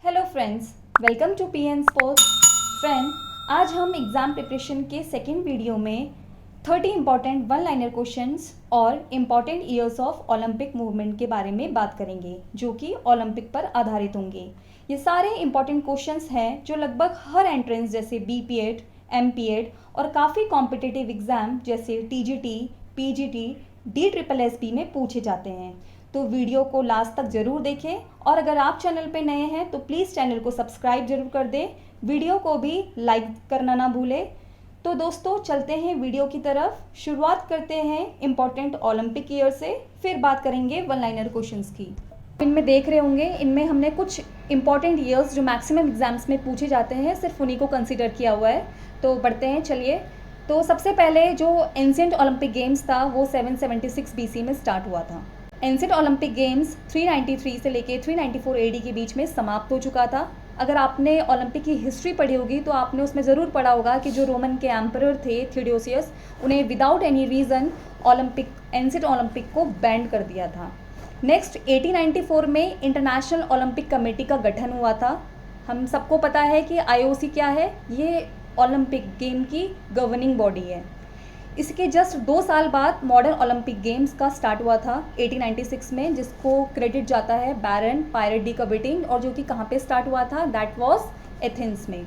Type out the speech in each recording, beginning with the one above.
Hello friends, welcome to P N sports. Friend, आज हम exam preparation के second video में 30 इंपॉर्टेंट वन लाइनर क्वेश्चंस और important years of Olympic movement के बारे में बात करेंगे, जो कि ओलंपिक पर आधारित होंगे। ये सारे इंपॉर्टेंट क्वेश्चंस हैं जो लगभग हर एंट्रेंस जैसे B P Ed, M P Ed और काफ़ी कॉम्पिटिटिव एग्ज़ाम जैसे T G T, P G T, D triple S P में पूछे जाते हैं। तो वीडियो को लास्ट तक ज़रूर देखें और अगर आप चैनल पे नए हैं तो प्लीज़ चैनल को सब्सक्राइब जरूर कर दें, वीडियो को भी लाइक करना ना भूलें। तो दोस्तों, चलते हैं वीडियो की तरफ। शुरुआत करते हैं इम्पॉर्टेंट ओलंपिक ईयर से, फिर बात करेंगे वन लाइनर क्वेश्चंस की। इनमें देख रहे होंगे, इनमें हमने कुछ इंपॉर्टेंट ईयर्स जो मैक्सिमम एग्जाम्स में पूछे जाते हैं सिर्फ उन्हीं को कंसिडर किया हुआ है। तो बढ़ते हैं, चलिए। तो सबसे पहले जो एंशिएंट ओलंपिक गेम्स था वो 776 BC में स्टार्ट हुआ था। एंशिएंट ओलंपिक गेम्स 393 से लेके 394 AD के बीच में समाप्त हो चुका था। अगर आपने ओलंपिक की हिस्ट्री पढ़ी होगी तो आपने उसमें ज़रूर पढ़ा होगा कि जो रोमन के एम्परर थे थियोडोसियस, उन्हें without any reason ancient Olympic को बैंड कर दिया था। नेक्स्ट 1894 में इंटरनेशनल ओलंपिक कमेटी का गठन हुआ था। हम सबको पता है कि IOC क्या है, ये ओलंपिक गेम की गवर्निंग बॉडी है। इसके जस्ट 2 साल बाद मॉडर्न ओलंपिक गेम्स का स्टार्ट हुआ था 1896 में, जिसको क्रेडिट जाता है बैरन पायरेट डी कबर्टिन, और जो कि कहाँ पे स्टार्ट हुआ था, दैट वाज एथेंस में।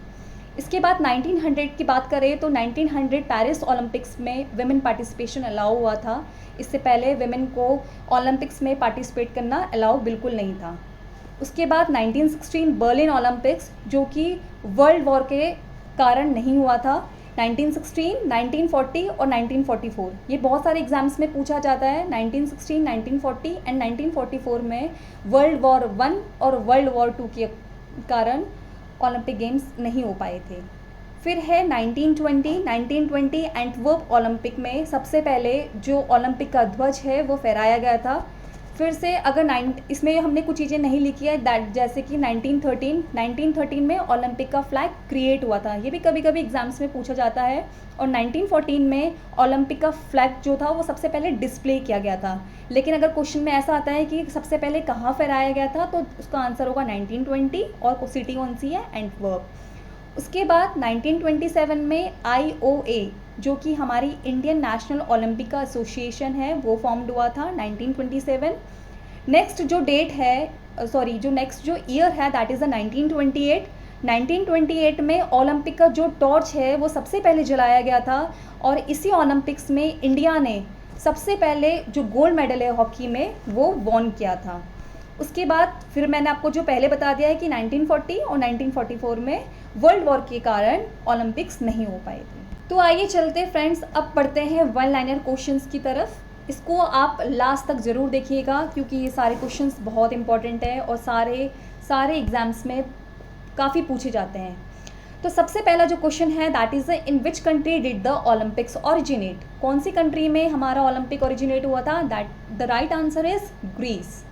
इसके बाद 1900 की बात करें तो 1900 पेरिस ओलंपिक्स में विमेन पार्टिसिपेशन अलाउ हुआ था। इससे पहले विमेन को ओलंपिक्स में पार्टिसिपेट करना अलाउ बिल्कुल नहीं था। उसके बाद 1916 बर्लिन ओलंपिक्स, जो कि वर्ल्ड वॉर के कारण नहीं हुआ था। 1916, 1940 और 1944 ये बहुत सारे एग्जाम्स में पूछा जाता है। 1916, 1940 एंड 1944 में वर्ल्ड वॉर 1 और वर्ल्ड वॉर 2 के कारण ओलंपिक गेम्स नहीं हो पाए थे। फिर है 1920 एंटवर्प ओलंपिक में सबसे पहले जो ओलंपिक का ध्वज है वो फहराया गया था। फिर से अगर इसमें हमने कुछ चीज़ें नहीं लिखी है, दैट जैसे कि 1913 में ओलंपिक का फ्लैग क्रिएट हुआ था, ये भी कभी कभी एग्जाम्स में पूछा जाता है। और 1914 में ओलंपिक का फ्लैग जो था वो सबसे पहले डिस्प्ले किया गया था। लेकिन अगर क्वेश्चन में ऐसा आता है कि सबसे पहले कहाँ फहराया गया था, तो उसका आंसर होगा 1920 और सिटी कौन सी है, एंटवर्प। उसके बाद 1927 में IOA, जो कि हमारी इंडियन नेशनल ओलंपिक एसोसिएशन है, वो फॉर्म्ड हुआ था 1927। नेक्स्ट जो डेट है जो नेक्स्ट जो ईयर है, दैट इज़ द 1928। 1928 में ओलंपिक का जो टॉर्च है वो सबसे पहले जलाया गया था, और इसी ओलंपिक्स में इंडिया ने सबसे पहले जो गोल्ड मेडल है हॉकी में वो वॉन किया था। उसके बाद फिर मैंने आपको जो पहले बता दिया है कि 1940 और 1944 में वर्ल्ड वॉर के कारण ओलंपिक्स नहीं हो पाए थे। तो आइए चलते फ्रेंड्स, अब पढ़ते हैं वन लाइनर क्वेश्चंस की तरफ। इसको आप लास्ट तक ज़रूर देखिएगा क्योंकि ये सारे क्वेश्चंस बहुत इंपॉर्टेंट है और सारे एग्जाम्स में काफ़ी पूछे जाते हैं। तो सबसे पहला जो क्वेश्चन है, that is in which country did the Olympics originate. कौन सी कंट्री में हमारा ओलंपिक ओरिजिनेट हुआ था, that the right answer is Greece.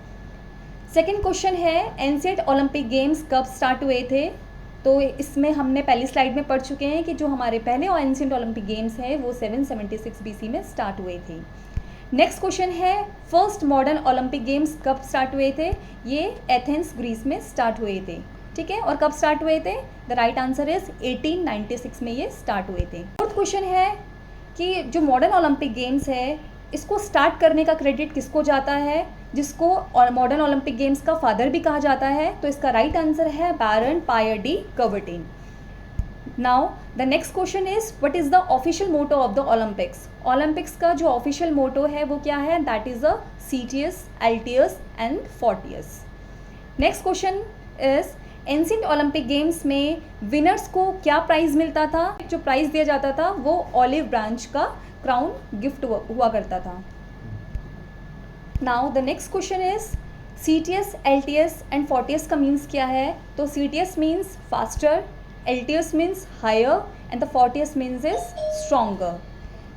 Second question है, एंशिएंट ओलंपिक गेम्स कब स्टार्ट हुए थे। तो इसमें हमने पहली स्लाइड में पढ़ चुके हैं कि जो हमारे पहले एंशिएंट ओलंपिक गेम्स हैं वो 776 BC में स्टार्ट हुए थे। नेक्स्ट क्वेश्चन है, फर्स्ट मॉडर्न ओलंपिक गेम्स कब स्टार्ट हुए थे। ये एथेंस ग्रीस में स्टार्ट हुए थे, ठीक है। और कब स्टार्ट हुए थे, द राइट आंसर इज 1896 में ये स्टार्ट हुए थे। फोर्थ क्वेश्चन है कि जो मॉडर्न ओलंपिक गेम्स है इसको स्टार्ट करने का क्रेडिट किसको जाता है, जिसको मॉडर्न ओलंपिक गेम्स का फादर भी कहा जाता है। तो इसका राइट आंसर है Baron Pierre de Coubertin. Now the next question is, what is the official motto of the Olympics. Olympics का जो ऑफिशियल मोटो है वो क्या है, that is the Citius, Altius and Fortius. Next question is, ancient Olympic games में winners को क्या prize मिलता था। जो प्राइज दिया जाता था वो ऑलिव ब्रांच का क्राउन गिफ्ट हुआ करता था। Now the next question is, CTS, LTS and fortius का मीन्स क्या है। तो CTS means faster, LTS means higher and the fortius means is stronger.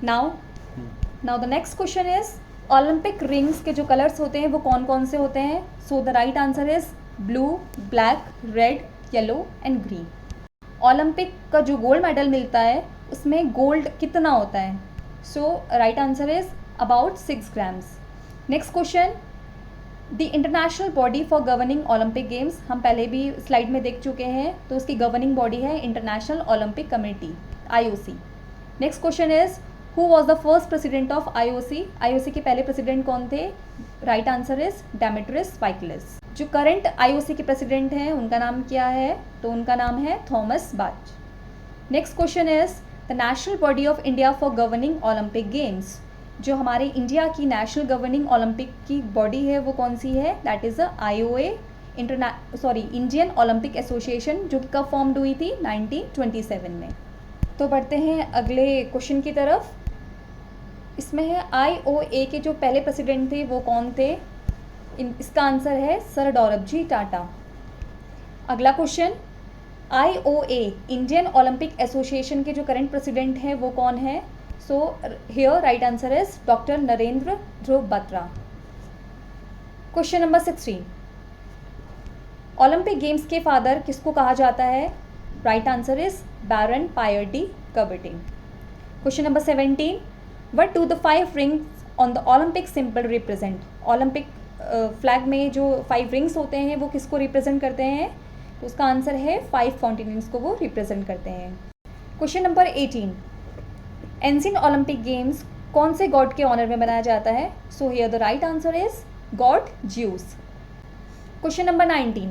Now the next question is, Olympic rings के जो colours होते हैं वो कौन कौन से होते हैं। So the right answer is blue, black, red, yellow and green. Olympic का जो गोल्ड मेडल मिलता है उसमें गोल्ड कितना होता है। So right answer is about 6 grams. Next question, the international body for governing Olympic games, हम पहले भी स्लाइड में देख चुके हैं, तो उसकी गवर्निंग बॉडी है international Olympic committee, IOC। Next question is who was the first president of IOC? IOC के पहले प्रेसिडेंट कौन थे? Right answer is Demetrius Vikelas. जो करंट IOC के प्रेसिडेंट हैं उनका नाम क्या है? तो उनका नाम है थॉमस बाच। Next question is the national body of India for governing Olympic games, जो हमारे इंडिया की नेशनल गवर्निंग ओलंपिक की बॉडी है वो कौन सी है? That is the IOA, Indian Olympic association, जो कि कब फॉर्म्ड हुई थी? 1927 में। तो बढ़ते हैं अगले क्वेश्चन की तरफ। इसमें है IOA के जो पहले प्रेसिडेंट थे वो कौन थे? इसका आंसर है सर डॉरबजी टाटा। अगला question, IOA Indian Olympic association के जो करंट प्रेसिडेंट हैं वो कौन है? So here right answer is doctor Narendra Dhruv Batra. Question number 16, Olympic games के फादर किसको कहा जाता है? Right answer is Baron Pierre de Coubertin. Question number 17, what do the 5 rings on the Olympic symbol represent? Olympic flag में जो 5 rings होते हैं वो किसको रिप्रेजेंट करते हैं? तो उसका आंसर है 5 कॉन्टिनेंट्स को वो रिप्रेजेंट करते हैं। Question number 18, ancient Olympic games कौन से गॉड के ऑनर में बनाया जाता है? So here the right answer is God juice. Question number 19,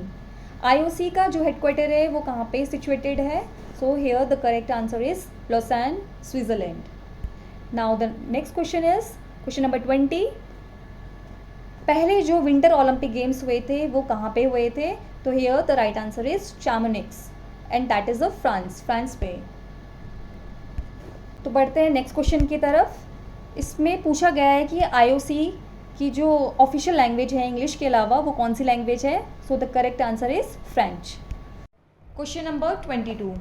IOC का जो हेडक्वार्टर है वो कहाँ पे सिचुएटेड है? So here the correct answer is Lausanne, Switzerland. Now the next question is question number 20, पहले जो विंटर ओलंपिक गेम्स हुए थे वो कहाँ पे हुए थे? तो here the right answer is Chamonix and that is of France पे। तो बढ़ते हैं नेक्स्ट क्वेश्चन की तरफ। इसमें पूछा गया है कि IOC की जो ऑफिशियल लैंग्वेज है इंग्लिश के अलावा वो कौन सी लैंग्वेज है? सो the correct answer is French. Question number 22,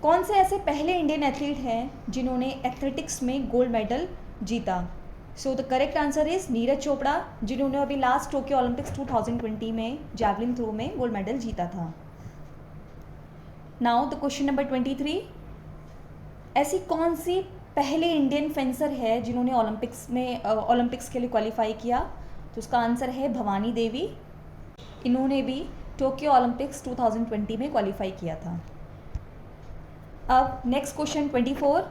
कौन से ऐसे पहले इंडियन एथलीट हैं जिन्होंने एथलेटिक्स में गोल्ड मेडल जीता? सो the correct answer is Neeraj Chopra, जिन्होंने अभी लास्ट टोक्यो ओलंपिक्स 2020 में जैवलिन थ्रो में गोल्ड मेडल जीता था। नाउ द क्वेश्चन नंबर 23, ऐसी कौन सी पहले इंडियन फेंसर है जिन्होंने ओलंपिक्स के लिए क्वालिफाई किया? तो उसका आंसर है भवानी देवी, इन्होंने भी टोक्यो ओलंपिक्स 2020 में क्वालिफाई किया था। अब नेक्स्ट क्वेश्चन 24,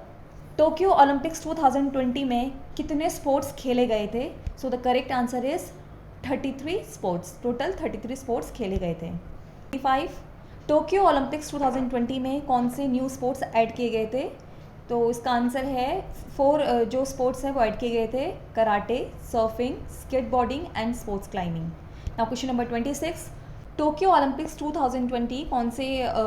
टोक्यो ओलंपिक्स 2020 में कितने स्पोर्ट्स खेले गए थे? सो the correct answer is 33 sports, total 33 sports खेले गए थे। 25, टोक्यो ओलंपिक्स 2020 में कौन से न्यू स्पोर्ट्स ऐड किए गए थे? तो इसका आंसर है 4 जो स्पोर्ट्स हैं वो ऐड किए गए थे, karate, surfing, skateboarding and sports climbing. Now question number 26, Tokyo Olympics 2020 कौन से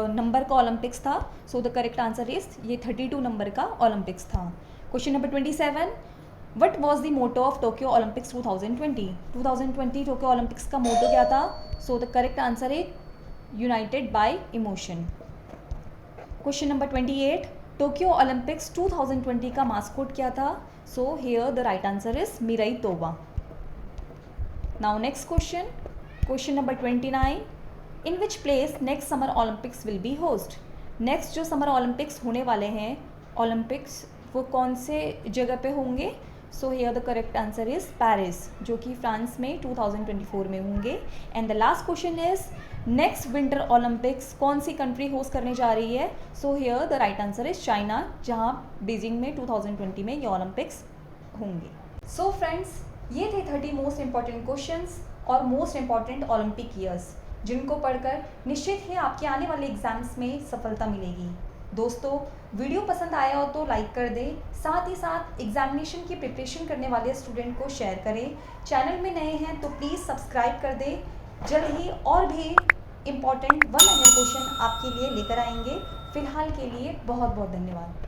नंबर का ओलंपिक्स था? So the correct answer is ये 32 नंबर का ओलंपिक्स था। Question number 27, what was the motto of Tokyo Olympics 2020? 2020 Tokyo Olympics का motto क्या था? So the correct answer is united by emotion. Question number 28, Tokyo Olympics 2020 का mascot क्या था? सो here the right answer is Miraitowa. Now next question, question number 29, in which place next summer Olympics will be host? नेक्स्ट जो summer Olympics होने वाले हैं Olympics वो कौन से जगह पे होंगे? सो here the correct answer is Paris, जो कि फ्रांस में 2024 में होंगे। And the last question is next winter Olympics कौन सी कंट्री होस्ट करने जा रही है? So here the right answer is China, जहां बीजिंग में 2020 में ये ओलंपिक्स होंगे। सो फ्रेंड्स, ये थे 30 मोस्ट इंपॉर्टेंट क्वेश्चंस और मोस्ट इंपॉर्टेंट ओलंपिक ईयर्स, जिनको पढ़कर निश्चित ही आपके आने वाले एग्जाम्स में सफलता मिलेगी। दोस्तों, वीडियो पसंद आया हो तो लाइक कर दें, साथ ही साथ एग्जामिनेशन की प्रिपरेशन करने वाले स्टूडेंट को शेयर करें। चैनल में नए हैं तो प्लीज़ सब्सक्राइब कर दें। जल्द ही और भी इम्पॉर्टेंट 1 लाइनर क्वेश्चन आपके लिए लेकर आएंगे। फिलहाल के लिए बहुत बहुत धन्यवाद।